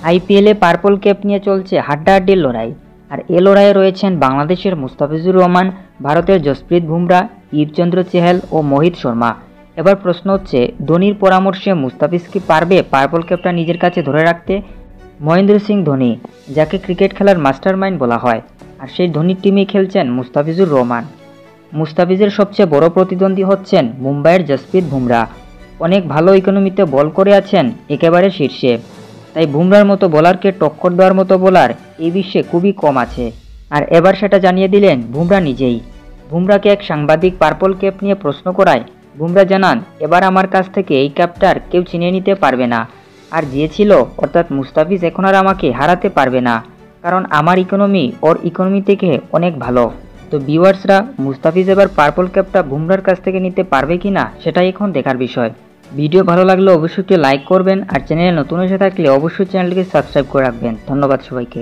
আইপিএলে purple cap নিয়ে চলছে হাড্ডাহাড্ডির লড়াই। আর এ লড়াইয়ে রয়েছেন বাংলাদেশের মুস্তাফিজুর রহমান, ভারতের জসপ্রীত বুমরা, ইরচন্দ্র চেহেল ও মোহিত শর্মা। এবার প্রশ্ন হচ্ছে, ধোনির পরামর্শে মুস্তাফিজ কি পারবে পার্পল ক্যাপটা নিজের কাছে ধরে রাখতে? মহেন্দ্র সিং ধোনি, যাকে ক্রিকেট খেলার মাস্টারমাইন্ড বলা হয়, আর সেই ধোনির টিমেই খেলছেন মুস্তাফিজুর রহমান। মুস্তাফিজের সবচেয়ে বড় প্রতিদ্বন্দ্বী হচ্ছেন মুম্বাইয়ের জসপ্রীত বুমরা। অনেক ভালো ইকোনমিতে বল করে আছেন একেবারে শীর্ষে। তাই বুমরার মতো বোলারকে টক্কর দেওয়ার মতো বোলার এই বিশ্বে খুবই কম আছে। আর এবার সেটা জানিয়ে দিলেন বুমরা নিজেই। বুমরাকে এক সাংবাদিক পার্পল ক্যাপ নিয়ে প্রশ্ন করায় বুমরা জানান, এবার আমার কাছ থেকে এই ক্যাপটার কেউ ছিনিয়ে নিতে পারবে না। আর জিয়েছিল, অর্থাৎ মুস্তাফিজ এখন আর আমাকে হারাতে পারবে না, কারণ আমার ইকোনমি ওর ইকোনমি থেকে অনেক ভালো। তো ভিউয়ার্সরা, মুস্তাফিজ এবার পার্পল ক্যাপটা বুমরার কাছ থেকে নিতে পারবে কিনা সেটাই এখন দেখার বিষয়। ভিডিও ভালো লাগলে অবশ্যই একটি লাইক করবেন, আর চ্যানেলে নতুন এসে থাকলে অবশ্যই চ্যানেলটিকে সাবস্ক্রাইব করে রাখবেন। ধন্যবাদ সবাইকে।